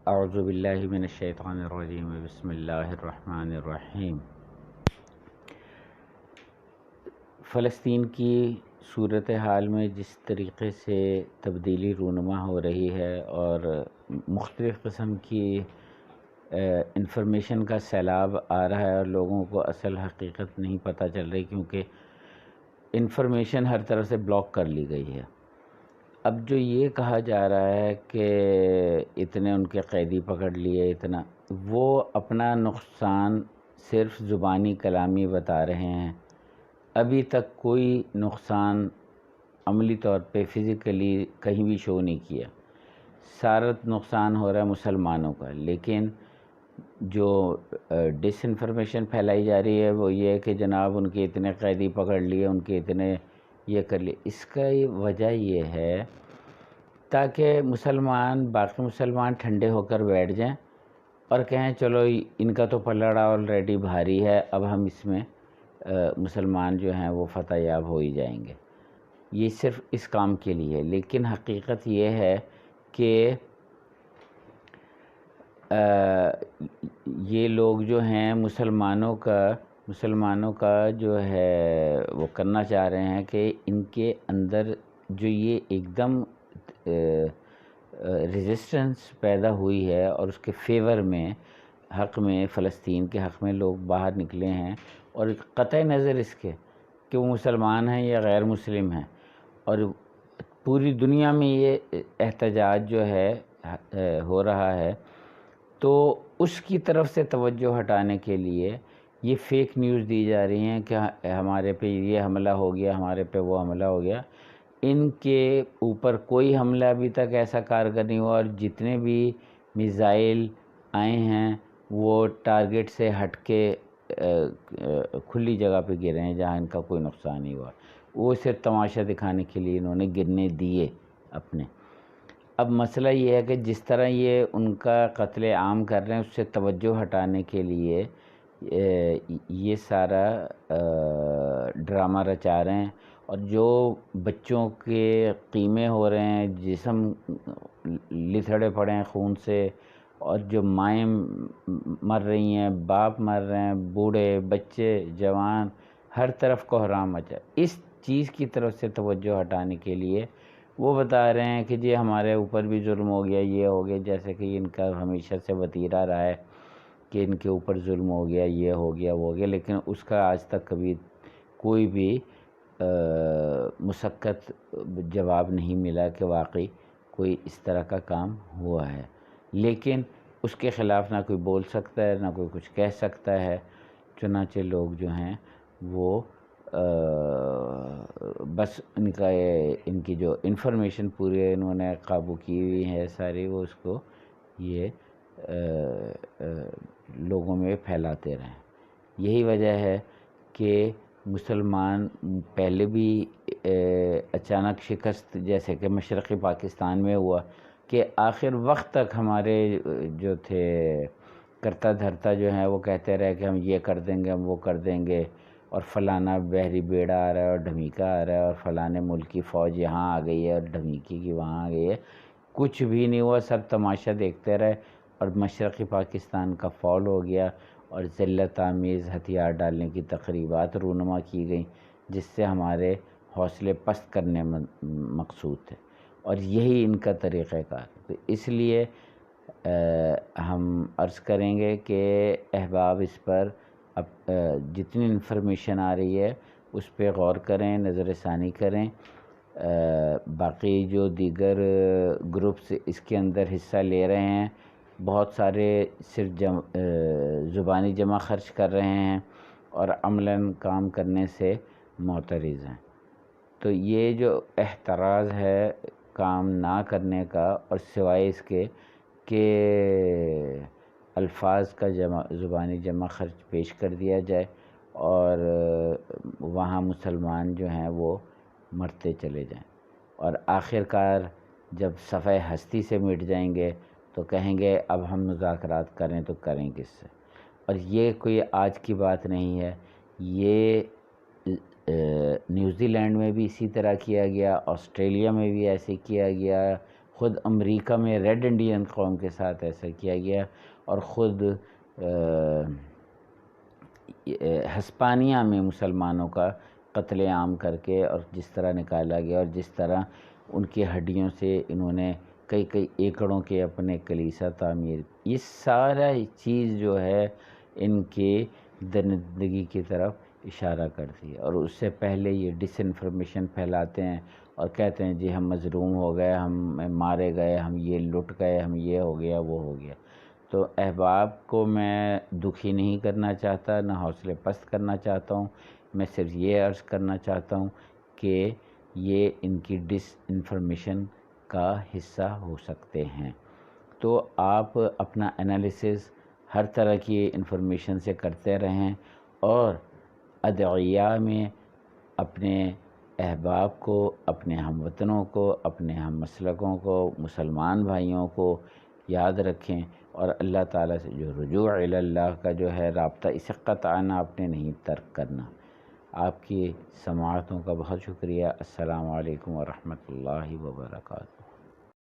اعوذ باللہ من الشیطان الرجیم بسم اللہ الرحمن الرحیم۔ فلسطین کی صورتحال میں جس طریقے سے تبدیلی رونما ہو رہی ہے اور مختلف قسم کی انفارمیشن کا سیلاب آ رہا ہے اور لوگوں کو اصل حقیقت نہیں پتہ چل رہی، کیونکہ انفارمیشن ہر طرف سے بلاک کر لی گئی ہے۔ اب جو یہ کہا جا رہا ہے کہ اتنے ان کے قیدی پکڑ لیے، اتنا، وہ اپنا نقصان صرف زبانی کلامی بتا رہے ہیں۔ ابھی تک کوئی نقصان عملی طور پہ فزیکلی کہیں بھی شو نہیں کیا۔ سارا نقصان ہو رہا ہے مسلمانوں کا، لیکن جو ڈس انفارمیشن پھیلائی جا رہی ہے وہ یہ ہے کہ جناب ان کے اتنے قیدی پکڑ لیے، ان کے اتنے یہ کر لیے۔ اس کا وجہ یہ ہے تاکہ باقی مسلمان ٹھنڈے ہو کر بیٹھ جائیں اور کہیں چلو ان کا تو پلڑا آلریڈی بھاری ہے، اب ہم اس میں مسلمان جو ہیں وہ فتح یاب ہو ہی جائیں گے۔ یہ صرف اس کام کے لیے ہے، لیکن حقیقت یہ ہے کہ یہ لوگ جو ہیں مسلمانوں کا جو ہے وہ کرنا چاہ رہے ہیں کہ ان کے اندر جو یہ ایک دم ریزسٹنس پیدا ہوئی ہے اور اس کے فیور میں، حق میں، فلسطین کے حق میں لوگ باہر نکلے ہیں، اور قطع نظر اس کے کہ وہ مسلمان ہیں یا غیر مسلم ہیں، اور پوری دنیا میں یہ احتجاج جو ہے ہو رہا ہے، تو اس کی طرف سے توجہ ہٹانے کے لیے یہ فیک نیوز دی جا رہی ہیں کہ ہمارے پہ یہ حملہ ہو گیا، ہمارے پہ وہ حملہ ہو گیا۔ ان کے اوپر کوئی حملہ ابھی تک ایسا کارگر نہیں ہوا، اور جتنے بھی میزائل آئے ہیں وہ ٹارگٹ سے ہٹ کے کھلی جگہ پہ گرے ہیں جہاں ان کا کوئی نقصان نہیں ہوا۔ وہ صرف تماشا دکھانے کے لیے انہوں نے گرنے دیے اپنے۔ اب مسئلہ یہ ہے کہ جس طرح یہ ان کا قتل عام کر رہے ہیں، اس سے توجہ ہٹانے کے لیے یہ سارا ڈرامہ رچا رہے ہیں، اور جو بچوں کے قیمے ہو رہے ہیں، جسم لتھڑے پڑے ہیں خون سے، اور جو مائیں مر رہی ہیں، باپ مر رہے ہیں، بوڑھے، بچے، جوان، ہر طرف کوحرام مچا، اس چیز کی طرف سے توجہ ہٹانے کے لیے وہ بتا رہے ہیں کہ جی ہمارے اوپر بھی ظلم ہو گیا، یہ ہو گیا، جیسے کہ ان کا ہمیشہ سے وتیرہ رہا ہے کہ ان کے اوپر ظلم ہو گیا، یہ ہو گیا، وہ ہو گیا، لیکن اس کا آج تک کبھی کوئی بھی مسکت جواب نہیں ملا کہ واقعی کوئی اس طرح کا کام ہوا ہے۔ لیکن اس کے خلاف نہ کوئی بول سکتا ہے، نہ کوئی کچھ کہہ سکتا ہے، چنانچہ لوگ جو ہیں وہ بس ان کی جو انفارمیشن پورے انہوں نے قابو کی ہوئی ہے ساری، وہ اس کو یہ لوگوں میں پھیلاتے رہیں۔ یہی وجہ ہے کہ مسلمان پہلے بھی اچانک شکست جیسے کہ مشرقی پاکستان میں ہوا کہ آخر وقت تک ہمارے جو تھے کرتا دھرتا جو ہیں وہ کہتے رہے کہ ہم یہ کر دیں گے، ہم وہ کر دیں گے، اور فلانا بحری بیڑا آ رہا ہے اور ڈھمیکا آ رہا ہے، اور فلانے ملک کی فوج یہاں آ گئی ہے اور ڈھمیکی کی وہاں آ گئی ہے۔ کچھ بھی نہیں ہوا، سب تماشا دیکھتے رہے، اور مشرقی پاکستان کا فال ہو گیا، اور ذلت آمیز ہتھیار ڈالنے کی تقریبات رونما کی گئیں، جس سے ہمارے حوصلے پست کرنے مقصود تھے، اور یہی ان کا طریقہ کار۔ تو اس لیے ہم عرض کریں گے کہ احباب اس پر اب جتنی انفارمیشن آ رہی ہے اس پہ غور کریں، نظر ثانی کریں۔ باقی جو دیگر گروپس اس کے اندر حصہ لے رہے ہیں، بہت سارے صرف زبانی جمع خرچ کر رہے ہیں اور عملاً کام کرنے سے معترض ہیں۔ تو یہ جو احتراز ہے کام نہ کرنے کا، اور سوائے اس کے کہ الفاظ کا زبانی جمع خرچ پیش کر دیا جائے، اور وہاں مسلمان جو ہیں وہ مرتے چلے جائیں، اور آخر کار جب صفحہ ہستی سے مٹ جائیں گے تو کہیں گے اب ہم مذاکرات کریں تو کریں کس سے۔ اور یہ کوئی آج کی بات نہیں ہے، یہ نیوزی لینڈ میں بھی اسی طرح کیا گیا، آسٹریلیا میں بھی ایسے کیا گیا، خود امریکہ میں ریڈ انڈین قوم کے ساتھ ایسا کیا گیا، اور خود ہسپانیہ میں مسلمانوں کا قتل عام کر کے اور جس طرح نکالا گیا، اور جس طرح ان کی ہڈیوں سے انہوں نے کئی ایکڑوں کے اپنے کلیسا تعمیر، یہ سارا چیز جو ہے ان کے درندگی کی طرف اشارہ کرتی ہے۔ اور اس سے پہلے یہ ڈس انفارمیشن پھیلاتے ہیں اور کہتے ہیں جی ہم مظلوم ہو گئے، ہم مارے گئے، ہم یہ لٹ گئے، ہم یہ ہو گیا وہ ہو گیا۔ تو احباب کو میں دکھی نہیں کرنا چاہتا، نہ حوصلے پست کرنا چاہتا ہوں، میں صرف یہ عرض کرنا چاہتا ہوں کہ یہ ان کی ڈس انفارمیشن کا حصہ ہو سکتے ہیں۔ تو آپ اپنا انالیسز ہر طرح کی انفارمیشن سے کرتے رہیں، اور ادعیہ میں اپنے احباب کو، اپنے ہم وطنوں کو، اپنے ہم مسلکوں کو، مسلمان بھائیوں کو یاد رکھیں، اور اللہ تعالیٰ سے جو رجوع الی اللہ کا جو ہے رابطہ، اسے قطعاً آپ نے نہیں ترک کرنا۔ آپ کی سماعتوں کا بہت شکریہ۔ السلام علیکم ورحمۃ اللہ وبرکاتہ۔